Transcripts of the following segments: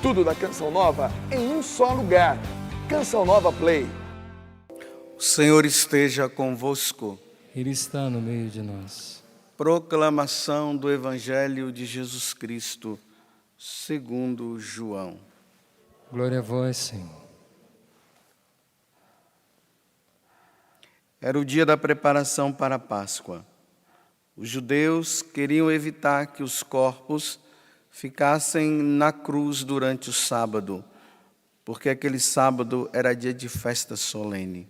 Tudo da Canção Nova em um só lugar. Canção Nova Play. O Senhor esteja convosco. Ele está no meio de nós. Proclamação do Evangelho de Jesus Cristo, segundo João. Glória a vós, Senhor. Era o dia da preparação para a Páscoa. Os judeus queriam evitar que os corpos ficassem na cruz durante o sábado, porque aquele sábado era dia de festa solene.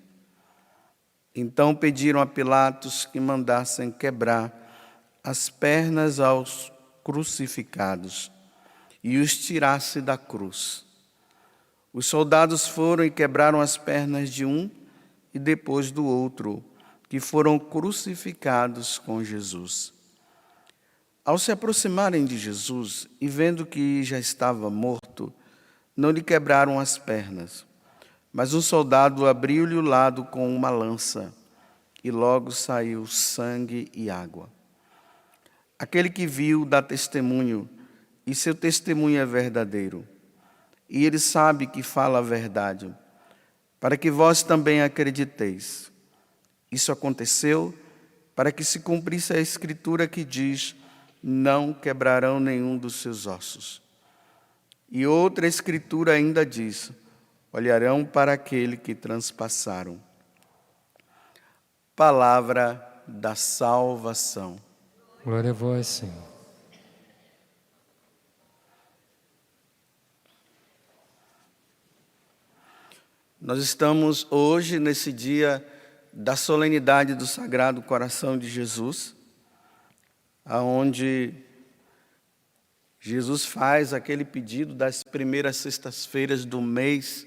Então pediram a Pilatos que mandassem quebrar as pernas aos crucificados e os tirasse da cruz. Os soldados foram e quebraram as pernas de um e depois do outro, que foram crucificados com Jesus. Ao se aproximarem de Jesus e vendo que já estava morto, não lhe quebraram as pernas, mas um soldado abriu-lhe o lado com uma lança e logo saiu sangue e água. Aquele que viu dá testemunho e seu testemunho é verdadeiro. E ele sabe que fala a verdade, para que vós também acrediteis. Isso aconteceu para que se cumprisse a escritura que diz: não quebrarão nenhum dos seus ossos. E outra escritura ainda diz: olharão para aquele que transpassaram. Palavra da salvação. Glória a vós, Senhor. Nós estamos hoje nesse dia da solenidade do Sagrado Coração de Jesus, aonde Jesus faz aquele pedido das primeiras sextas-feiras do mês,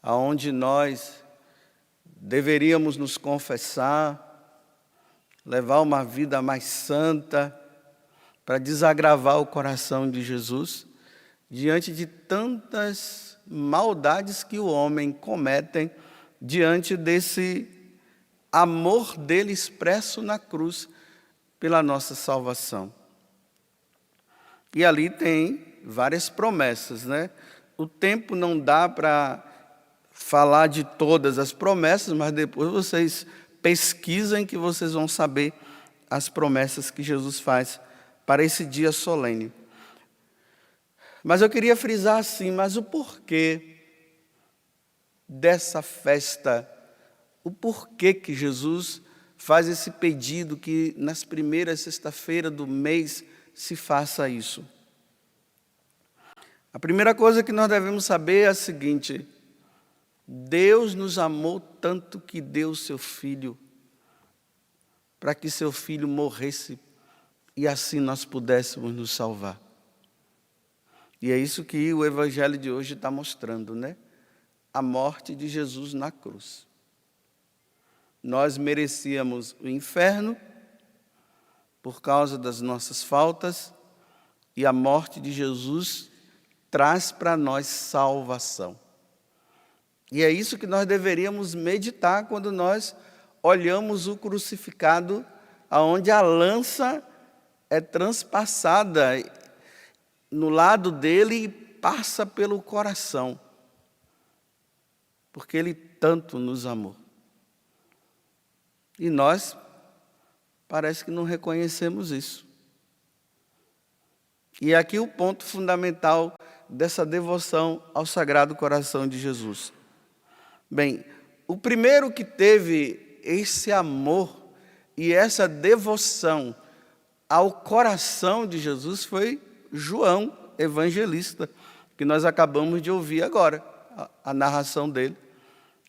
aonde nós deveríamos nos confessar, levar uma vida mais santa, para desagravar o coração de Jesus, diante de tantas maldades que o homem comete, diante desse amor dele expresso na cruz pela nossa salvação. E ali tem várias promessas, né? O tempo não dá para falar de todas as promessas, mas depois vocês pesquisem que vocês vão saber as promessas que Jesus faz para esse dia solene. Mas eu queria frisar assim, mas o porquê dessa festa, o porquê que Jesus faz esse pedido que nas primeiras sexta-feiras do mês se faça isso. A primeira coisa que nós devemos saber é a seguinte: Deus nos amou tanto que deu o seu Filho, para que seu Filho morresse e assim nós pudéssemos nos salvar. E é isso que o Evangelho de hoje está mostrando, né? A morte de Jesus na cruz. Nós merecíamos o inferno por causa das nossas faltas, e a morte de Jesus traz para nós salvação. E é isso que nós deveríamos meditar quando nós olhamos o crucificado, aonde a lança é transpassada no lado dele e passa pelo coração, porque ele tanto nos amou. E nós parece que não reconhecemos isso. E aqui o ponto fundamental dessa devoção ao Sagrado Coração de Jesus. Bem, o primeiro que teve esse amor e essa devoção ao coração de Jesus foi João, evangelista, que nós acabamos de ouvir agora, a narração dele.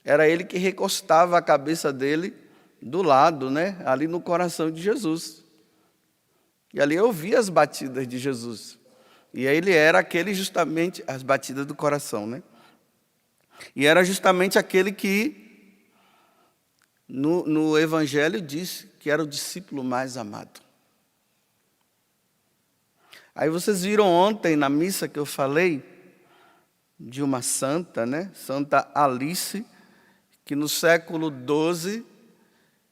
Era ele que recostava a cabeça dele do lado, né, ali no coração de Jesus. E ali eu ouvia as batidas de Jesus. E aí ele era aquele justamente, as batidas do coração, né? E era justamente aquele que no Evangelho diz que era o discípulo mais amado. Aí vocês viram ontem na missa que eu falei de uma santa, né? Santa Alice, que no século XII,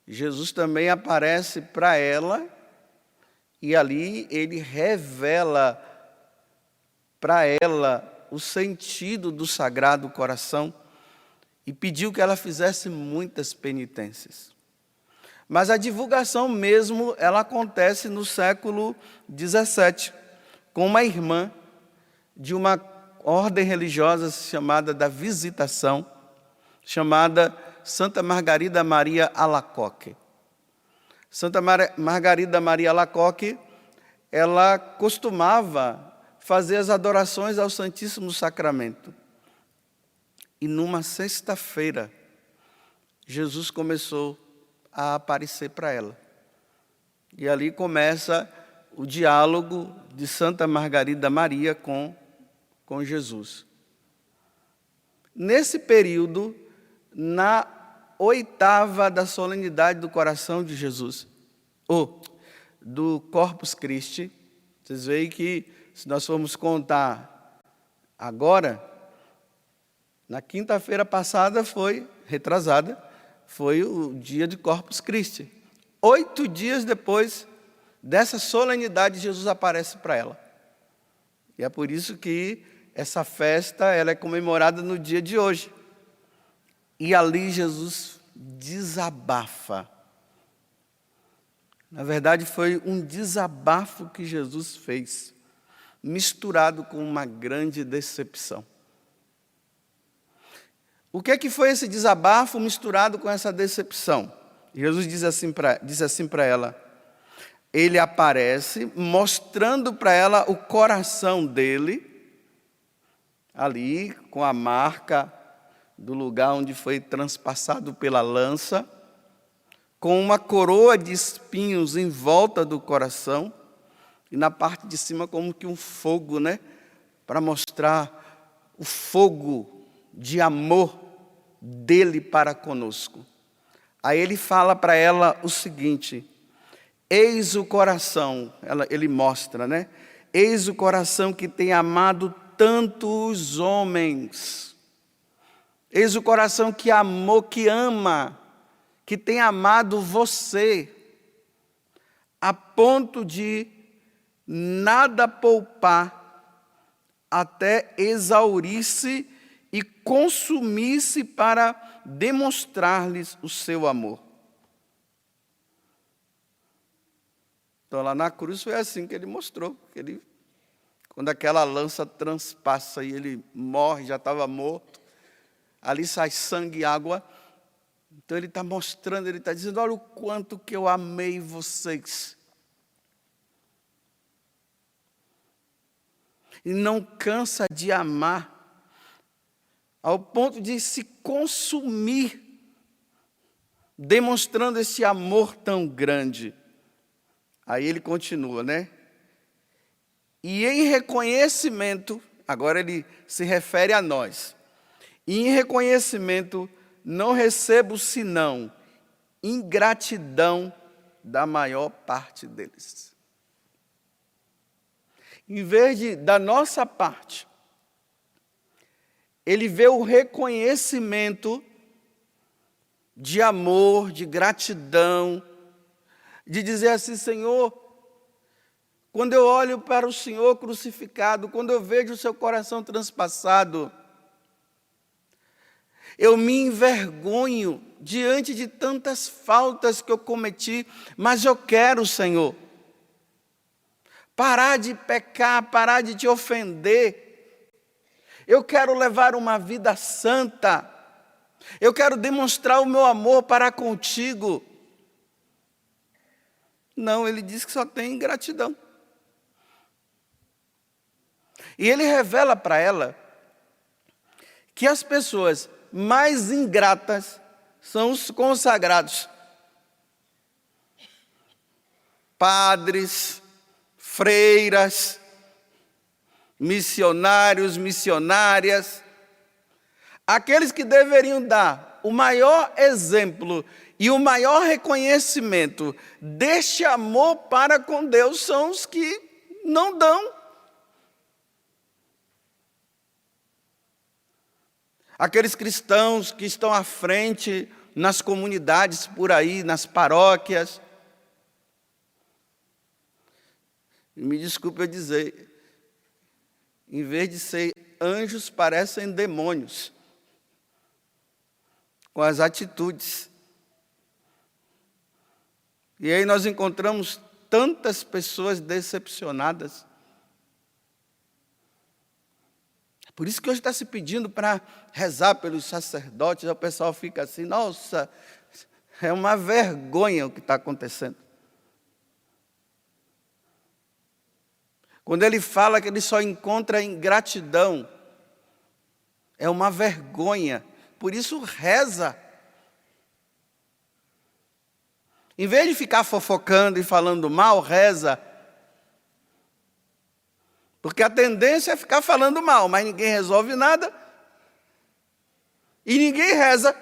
Jesus também aparece para ela e ali ele revela para ela o sentido do Sagrado Coração e pediu que ela fizesse muitas penitências. Mas a divulgação mesmo, ela acontece no século XVII, com uma irmã de uma ordem religiosa chamada da Visitação, chamada Santa Margarida Maria Alacoque. Santa Margarida Maria Alacoque, ela costumava fazer as adorações ao Santíssimo Sacramento. E numa sexta-feira, Jesus começou a aparecer para ela. E ali começa o diálogo de Santa Margarida Maria com Jesus. Nesse período, na oitava da solenidade do coração de Jesus, ou do Corpus Christi, vocês veem que, se nós formos contar agora, na quinta-feira passada retrasada, foi o dia de Corpus Christi. 8 dias depois dessa solenidade, Jesus aparece para ela. E é por isso que essa festa ela é comemorada no dia de hoje. E ali Jesus desabafa. Na verdade, foi um desabafo que Jesus fez, misturado com uma grande decepção. O que é que foi esse desabafo misturado com essa decepção? Jesus diz assim para ela, ele aparece mostrando para ela o coração dele, ali com a marca do lugar onde foi transpassado pela lança, com uma coroa de espinhos em volta do coração, e na parte de cima como que um fogo, né? Para mostrar o fogo de amor dele para conosco. Aí ele fala para ela o seguinte, eis o coração, ele mostra, né? Eis o coração que tem amado tantos homens. Eis o coração que amou, que ama, que tem amado você, a ponto de nada poupar, até exaurir-se e consumir-se para demonstrar-lhes o seu amor. Então, lá na cruz foi assim que ele mostrou, quando aquela lança transpassa e ele morre, já estava morto, ali sai sangue e água. Então ele está mostrando, ele está dizendo, olha o quanto que eu amei vocês. E não cansa de amar, ao ponto de se consumir, demonstrando esse amor tão grande. Aí ele continua, né? E em reconhecimento, agora ele se refere a nós, e em reconhecimento não recebo senão ingratidão da maior parte deles. Em vez da nossa parte, ele vê o reconhecimento de amor, de gratidão, de dizer assim, Senhor, quando eu olho para o Senhor crucificado, quando eu vejo o seu coração transpassado, eu me envergonho diante de tantas faltas que eu cometi, mas eu quero, Senhor, parar de pecar, parar de te ofender. Eu quero levar uma vida santa. Eu quero demonstrar o meu amor para contigo. Não, ele diz que só tem ingratidão. E ele revela para ela que as pessoas mais ingratas são os consagrados. Padres, freiras, missionários, missionárias, aqueles que deveriam dar o maior exemplo e o maior reconhecimento deste amor para com Deus são os que não dão. Aqueles cristãos que estão à frente nas comunidades por aí, nas paróquias. Me desculpe eu dizer, em vez de ser anjos, parecem demônios, com as atitudes. E aí nós encontramos tantas pessoas decepcionadas. Por isso que hoje está se pedindo para rezar pelos sacerdotes, o pessoal fica assim, nossa, é uma vergonha o que está acontecendo. Quando ele fala que ele só encontra ingratidão, é uma vergonha. Por isso reza. Em vez de ficar fofocando e falando mal, reza. Porque a tendência é ficar falando mal, mas ninguém resolve nada. E ninguém reza.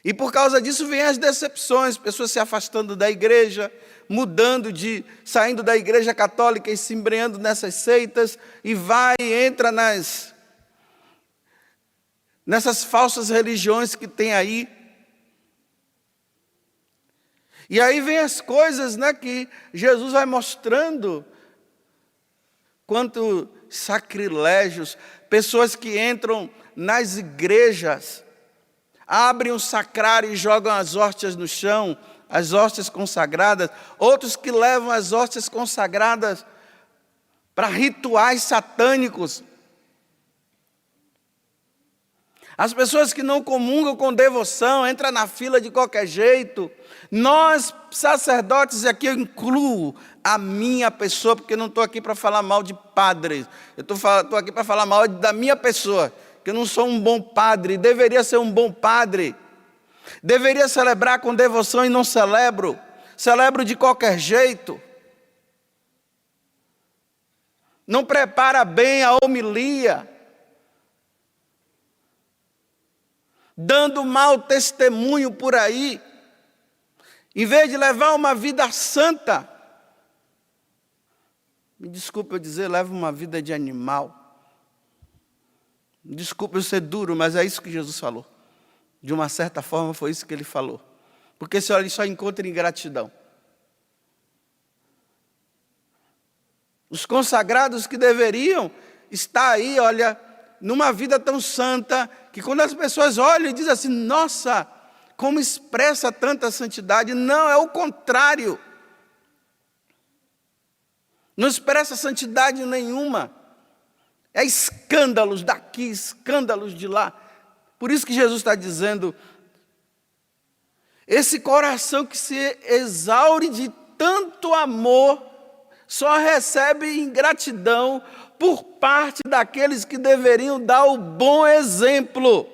E por causa disso vêm as decepções, pessoas se afastando da igreja, saindo da igreja católica e se embrenhando nessas seitas, e entra nessas falsas religiões que tem aí. E aí vem as coisas, né, que Jesus vai mostrando, quanto sacrilégios, pessoas que entram nas igrejas, abrem o sacrário e jogam as hóstias no chão, as hóstias consagradas, outros que levam as hóstias consagradas para rituais satânicos. As pessoas que não comungam com devoção, entram na fila de qualquer jeito. Nós, sacerdotes, e aqui eu incluo a minha pessoa, porque eu não estou aqui para falar mal de padres. Eu estou aqui para falar mal da minha pessoa, que eu não sou um bom padre, deveria ser um bom padre. Deveria celebrar com devoção e não celebro. Celebro de qualquer jeito. Não prepara bem a homilia. Dando mau testemunho por aí, em vez de levar uma vida santa, me desculpe eu dizer, leva uma vida de animal. Me desculpe eu ser duro, mas é isso que Jesus falou. De uma certa forma foi isso que ele falou. Porque ele só encontra ingratidão. Os consagrados que deveriam estar aí, olha, numa vida tão santa, que quando as pessoas olham e dizem assim, nossa, como expressa tanta santidade. Não, é o contrário. Não expressa santidade nenhuma. É escândalos daqui, escândalos de lá. Por isso que Jesus está dizendo, esse coração que se exaure de tanto amor, só recebe ingratidão por parte daqueles que deveriam dar o bom exemplo.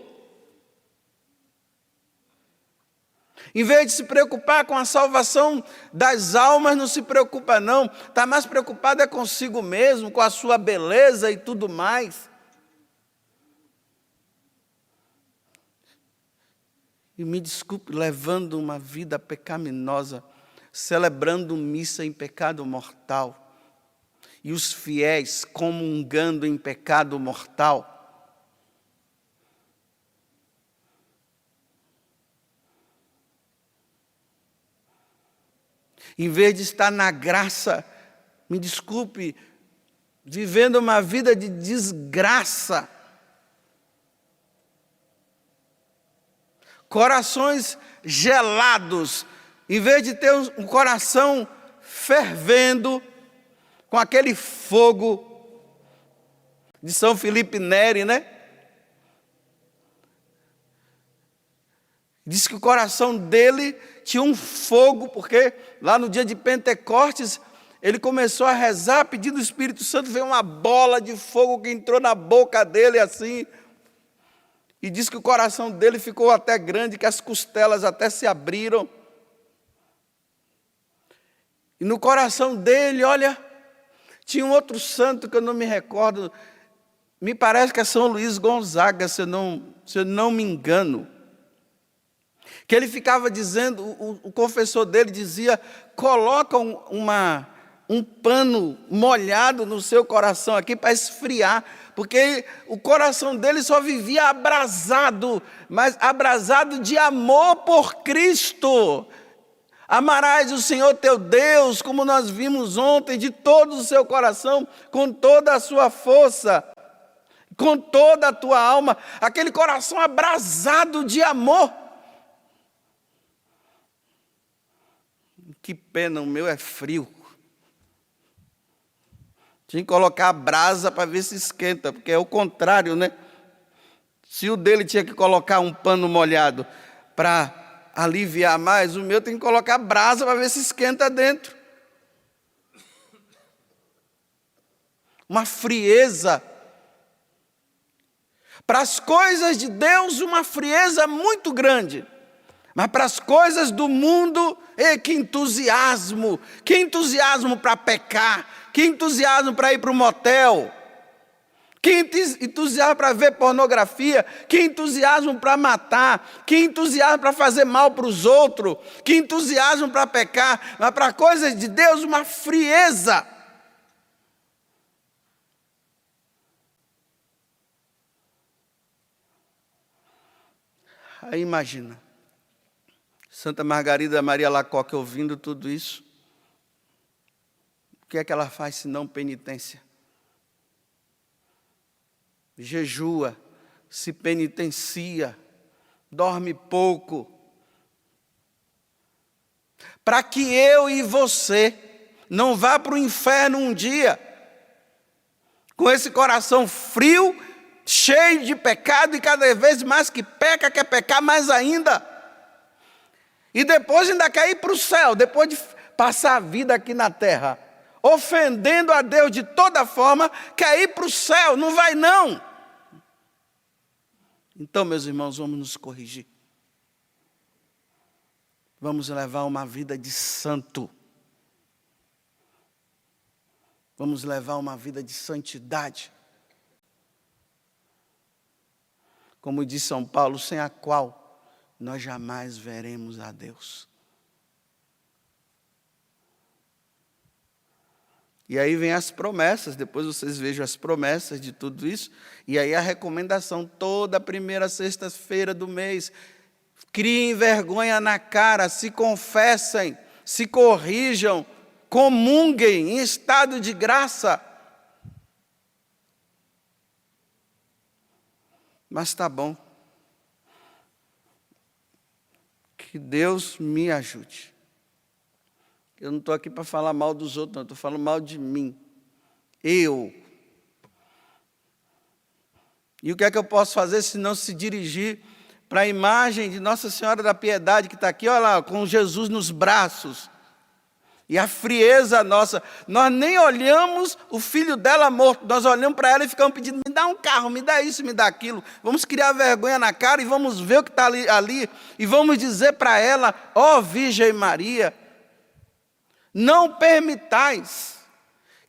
Em vez de se preocupar com a salvação das almas, não se preocupa não. Está mais preocupado é consigo mesmo, com a sua beleza e tudo mais. E me desculpe, levando uma vida pecaminosa, celebrando missa em pecado mortal. E os fiéis comungando em pecado mortal. Em vez de estar na graça, me desculpe, vivendo uma vida de desgraça. Corações gelados, em vez de ter um coração fervendo, com aquele fogo de São Filipe Neri, né? Diz que o coração dele tinha um fogo, porque lá no dia de Pentecostes, ele começou a rezar, pedindo o Espírito Santo, veio uma bola de fogo que entrou na boca dele assim, e diz que o coração dele ficou até grande, que as costelas até se abriram. E no coração dele, olha, tinha um outro santo que eu não me recordo, me parece que é São Luís Gonzaga, se eu não me engano, que ele ficava dizendo, o confessor dele dizia, coloca um pano molhado no seu coração aqui para esfriar, porque o coração dele só vivia abrasado, mas abrasado de amor por Cristo, Amarás o Senhor teu Deus, como nós vimos ontem, de todo o seu coração, com toda a sua força, com toda a tua alma, aquele coração abrasado de amor. Que pena, o meu é frio. Tinha que colocar a brasa para ver se esquenta, porque é o contrário, né? Se o dele tinha que colocar um pano molhado para aliviar mais, o meu tem que colocar brasa para ver se esquenta dentro. Uma frieza. Para as coisas de Deus, uma frieza muito grande. Mas para as coisas do mundo, que entusiasmo! Que entusiasmo para pecar! Que entusiasmo para ir para o motel! Que entusiasmo para ver pornografia, que entusiasmo para matar, que entusiasmo para fazer mal para os outros, que entusiasmo para pecar, mas para coisas de Deus uma frieza. Aí imagina, Santa Margarida Maria Lacoque ouvindo tudo isso, o que é que ela faz senão penitência? Jejua, se penitencia, dorme pouco, para que eu e você não vá para o inferno um dia, com esse coração frio, cheio de pecado, e cada vez mais que peca, quer pecar mais ainda, e depois ainda quer ir para o céu, depois de passar a vida aqui na terra, ofendendo a Deus de toda forma, quer ir para o céu, não vai não. Então, meus irmãos, vamos nos corrigir. Vamos levar uma vida de santo. Vamos levar uma vida de santidade. Como diz São Paulo, sem a qual nós jamais veremos a Deus. E aí vem as promessas, depois vocês vejam as promessas de tudo isso, e aí a recomendação, toda primeira sexta-feira do mês, criem vergonha na cara, se confessem, se corrijam, comunguem em estado de graça. Mas tá bom, que Deus me ajude. Eu não estou aqui para falar mal dos outros, não. Estou falando mal de mim. Eu. E o que é que eu posso fazer se não se dirigir para a imagem de Nossa Senhora da Piedade, que está aqui, olha lá, com Jesus nos braços. E a frieza nossa. Nós nem olhamos o filho dela morto. Nós olhamos para ela e ficamos pedindo, me dá um carro, me dá isso, me dá aquilo. Vamos criar vergonha na cara e vamos ver o que está ali. E vamos dizer para ela, ó Virgem Maria, não permitais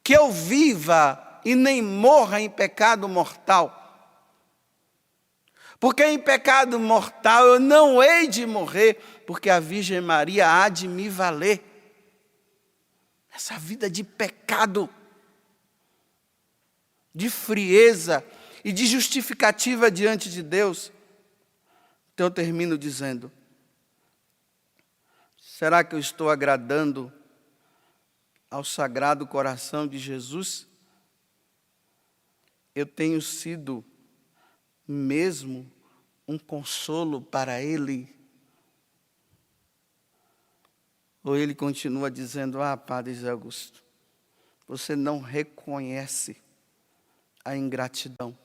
que eu viva e nem morra em pecado mortal. Porque em pecado mortal eu não hei de morrer, porque a Virgem Maria há de me valer. Essa vida de pecado, de frieza e de justificativa diante de Deus. Então eu termino dizendo, será que eu estou agradando ao Sagrado Coração de Jesus? Eu tenho sido mesmo um consolo para Ele? Ou Ele continua dizendo, Padre Zé Augusto, você não reconhece a ingratidão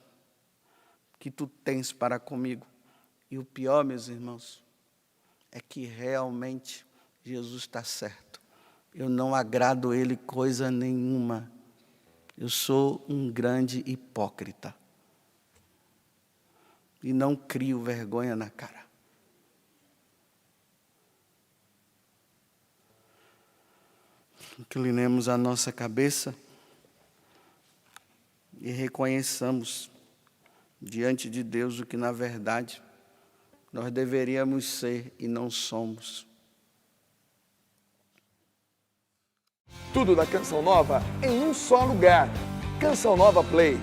que tu tens para comigo. E o pior, meus irmãos, é que realmente Jesus está certo. Eu não agrado Ele coisa nenhuma. Eu sou um grande hipócrita. E não crio vergonha na cara. Inclinemos a nossa cabeça e reconheçamos diante de Deus o que na verdade nós deveríamos ser e não somos. Tudo da Canção Nova em um só lugar. Canção Nova Play.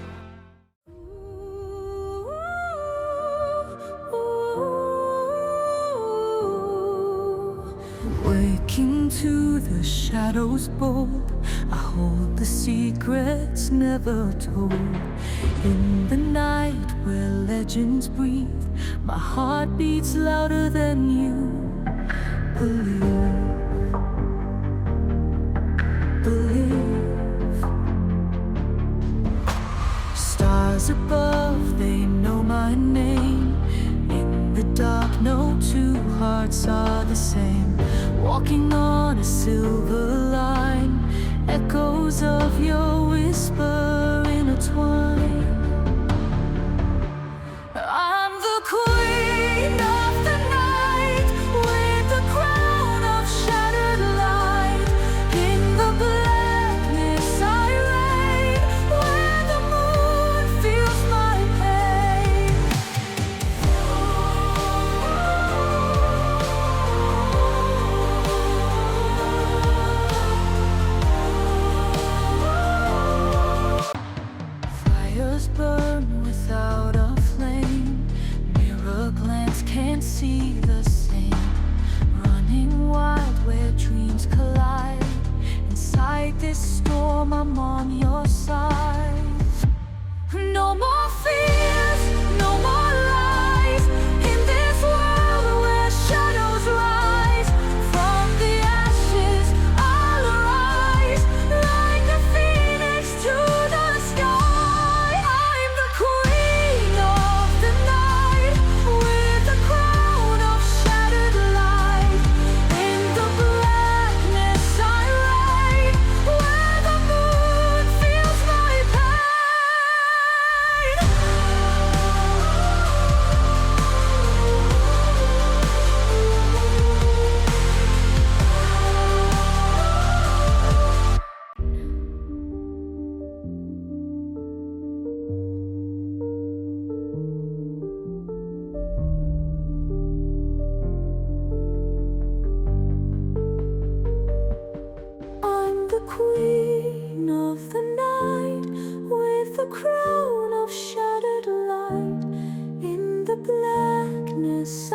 Waking into the shadows bold. I hold the secrets never told. In the night where legends breathe, my heart beats louder than you believe. Stars above, they know my name. In the dark, no two hearts are the same. Walking on a silver line, echoes of your whisper intertwine. I'm the queen of the night, with the crown of shattered light. In the blackness I reign, where the moon feels my pain. Fires burn without a flame. Mirror glance can't see the same. Running wild where dreams collide. Inside this storm, I'm on your side. No more fears, no more lies. In this world where shadows rise, from the ashes I'll arise, like a phoenix to the sky. I'm the queen of the night, with the crown of shattered light. In the blackness I reign, where the moon feels my pain. I'm the queen of the night, with the crown of shattered light. In the blackness